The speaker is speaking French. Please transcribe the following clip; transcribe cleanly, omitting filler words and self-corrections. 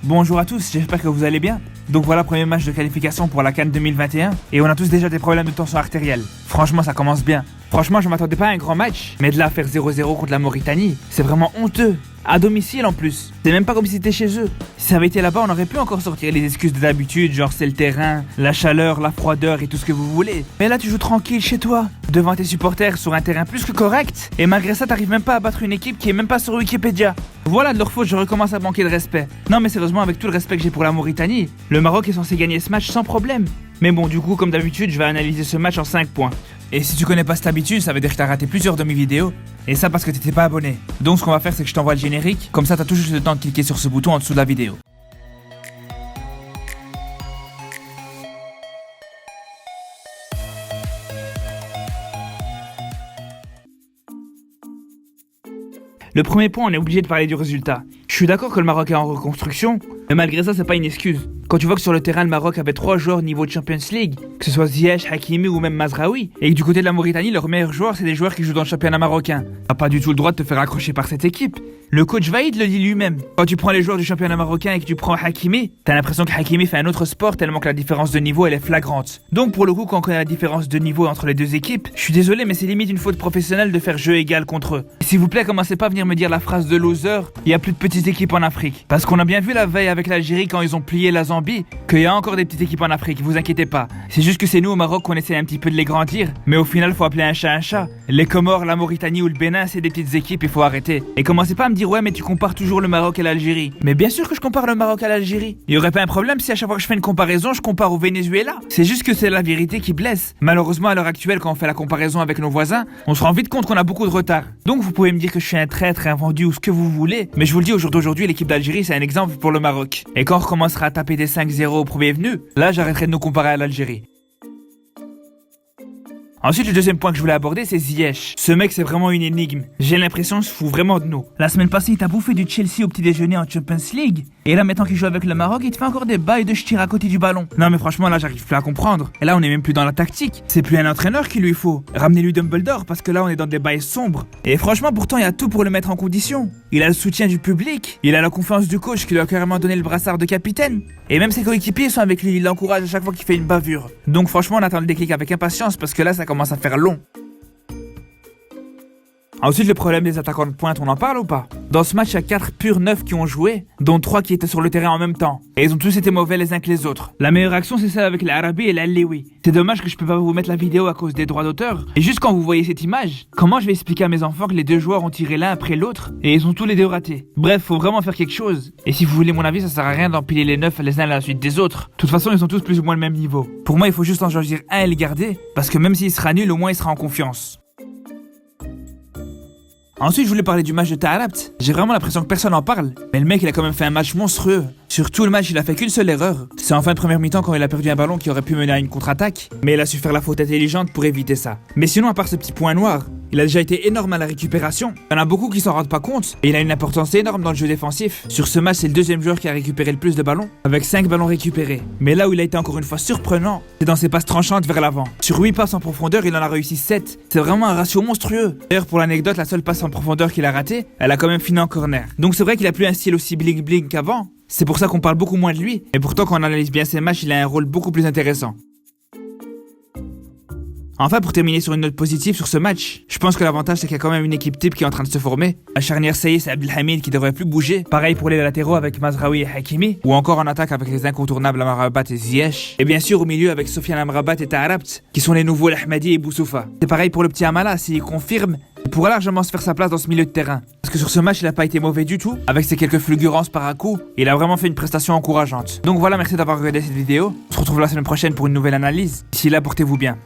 Bonjour à tous, j'espère que vous allez bien. Donc voilà, premier match de qualification pour la CAN 2021 et on a tous déjà des problèmes de tension artérielle. Franchement, ça commence bien. Franchement, je m'attendais pas à un grand match, mais de là à faire 0-0 contre la Mauritanie, c'est vraiment honteux. À domicile en plus. C'est même pas comme si c'était chez eux. Si ça avait été là-bas, on aurait pu encore sortir les excuses de d'habitude, genre c'est le terrain, la chaleur, la froideur et tout ce que vous voulez. Mais là, tu joues tranquille chez toi, devant tes supporters sur un terrain plus que correct. Et malgré ça, t'arrives même pas à battre une équipe qui est même pas sur Wikipédia. Voilà, de leur faute, je recommence à manquer de respect. Non mais sérieusement, avec tout le respect que j'ai pour la Mauritanie, le Maroc est censé gagner ce match sans problème. Mais bon, du coup, comme d'habitude, je vais analyser ce match en 5 points. Et si tu connais pas cette habitude, ça veut dire que t'as raté plusieurs de mes vidéos. Et ça parce que t'étais pas abonné. Donc ce qu'on va faire, c'est que je t'envoie le générique. Comme ça, t'as tout juste le temps de cliquer sur ce bouton en dessous de la vidéo. Le premier point, on est obligé de parler du résultat. Je suis d'accord que le Maroc est en reconstruction, mais malgré ça, c'est pas une excuse. Quand tu vois que sur le terrain, le Maroc avait 3 joueurs niveau Champions League, que ce soit Ziyech, Hakimi ou même Mazraoui, et que du côté de la Mauritanie, leurs meilleurs joueurs, c'est des joueurs qui jouent dans le championnat marocain. T'as pas du tout le droit de te faire accrocher par cette équipe. Le coach Vaïd le dit lui-même. Quand tu prends les joueurs du championnat marocain et que tu prends Hakimi, t'as l'impression que Hakimi fait un autre sport tellement que la différence de niveau, elle est flagrante. Donc pour le coup, quand on connaît la différence de niveau entre les deux équipes, je suis désolé, mais c'est limite une faute professionnelle de faire jeu égal contre eux. S'il vous plaît, commencez pas à venir me dire la phrase de loser, il y a plus de petites équipes en Afrique. Parce qu'on a bien vu la veille avec l'Algérie quand ils ont plié la Zambie, qu'il y a encore des petites équipes en Afrique, vous inquiétez pas. C'est juste que c'est nous au Maroc qu'on essaie un petit peu de les grandir, mais au final faut appeler un chat un chat. Les Comores, la Mauritanie ou le Bénin, c'est des petites équipes, il faut arrêter. Et commencez pas à me dire ouais mais tu compares toujours le Maroc à l'Algérie. Mais bien sûr que je compare le Maroc à l'Algérie. Il y aurait pas un problème si à chaque fois que je fais une comparaison, je compare au Venezuela. C'est juste que c'est la vérité qui blesse. Malheureusement à l'heure actuelle quand on fait la comparaison avec nos voisins, on se rend vite compte qu'on a beaucoup de retard. Donc vous pouvez me dire que je suis un traître, un vendu ou ce que vous voulez, mais je vous le dis au jour d'aujourd'hui, l'équipe d'Algérie c'est un exemple pour le Maroc. Et quand on recommencera à taper des 5-0 au premier venu, là j'arrêterai de nous comparer à l'Algérie. Ensuite, le deuxième point que je voulais aborder, c'est Ziyech. Ce mec, c'est vraiment une énigme. J'ai l'impression qu'il se fout vraiment de nous. La semaine passée, il t'a bouffé du Chelsea au petit déjeuner en Champions League. Et là, maintenant qu'il joue avec le Maroc, il te fait encore des bails de ch'tir à côté du ballon. Non, mais franchement, là, j'arrive plus à comprendre. Et là, on est même plus dans la tactique. C'est plus un entraîneur qu'il lui faut. Ramenez-lui Dumbledore, parce que là, on est dans des bails sombres. Et franchement, pourtant, il y a tout pour le mettre en condition. Il a le soutien du public. Il a la confiance du coach qui lui a carrément donné le brassard de capitaine. Et même ses coéquipiers sont avec lui. Il l'encourage à chaque fois qu'il fait une bavure. Donc franchement, on attend le déclic avec impatience, parce que là, ça commence à faire long. Ensuite, le problème des attaquants de pointe, on en parle ou pas? Dans ce match, il y a 4 purs neufs qui ont joué, dont 3 qui étaient sur le terrain en même temps. Et ils ont tous été mauvais les uns que les autres. La meilleure action, c'est celle avec l'Arabi et l'Al-Lewi. C'est dommage que je peux pas vous mettre la vidéo à cause des droits d'auteur. Et juste quand vous voyez cette image, comment je vais expliquer à mes enfants que les deux joueurs ont tiré l'un après l'autre et ils ont tous les deux ratés? Bref, faut vraiment faire quelque chose. Et si vous voulez mon avis, ça sert à rien d'empiler les neufs les uns à la suite des autres. De toute façon, ils sont tous plus ou moins le même niveau. Pour moi, il faut juste en choisir un et le garder, parce que même s'il sera nul, au moins il sera en confiance. Ensuite, je voulais parler du match de Taarabt. J'ai vraiment l'impression que personne n'en parle. Mais le mec, il a quand même fait un match monstrueux. Sur tout le match, il a fait qu'une seule erreur. C'est en fin de première mi-temps quand il a perdu un ballon qui aurait pu mener à une contre-attaque. Mais il a su faire la faute intelligente pour éviter ça. Mais sinon, à part ce petit point noir, il a déjà été énorme à la récupération. Il y en a beaucoup qui s'en rendent pas compte. Et il a une importance énorme dans le jeu défensif. Sur ce match, c'est le deuxième joueur qui a récupéré le plus de ballons, avec 5 ballons récupérés. Mais là où il a été encore une fois surprenant, c'est dans ses passes tranchantes vers l'avant. Sur 8 passes en profondeur, il en a réussi 7. C'est vraiment un ratio monstrueux. D'ailleurs, pour l'anecdote, la seule passe en profondeur qu'il a ratée, elle a quand même fini en corner. Donc c'est vrai qu'il a plus un style aussi bling bling qu'avant. C'est pour ça qu'on parle beaucoup moins de lui. Et pourtant, quand on analyse bien ses matchs, il a un rôle beaucoup plus intéressant. Enfin, pour terminer sur une note positive sur ce match, je pense que l'avantage c'est qu'il y a quand même une équipe type qui est en train de se former. À charnière, ça y est, c'est Abdelhamid qui devrait plus bouger. Pareil pour les latéraux avec Mazraoui et Hakimi. Ou encore en attaque avec les incontournables Amrabat et Ziyech. Et bien sûr au milieu avec Sofiane Amrabat et Taarabt, qui sont les nouveaux L'Ahmadi et Boussoufa. C'est pareil pour le petit Amala, s'il confirme, il pourra largement se faire sa place dans ce milieu de terrain. Parce que sur ce match, il a pas été mauvais du tout. Avec ses quelques fulgurances par à coup, il a vraiment fait une prestation encourageante. Donc voilà, merci d'avoir regardé cette vidéo. On se retrouve la semaine prochaine pour une nouvelle analyse. D'ici là, portez-vous bien.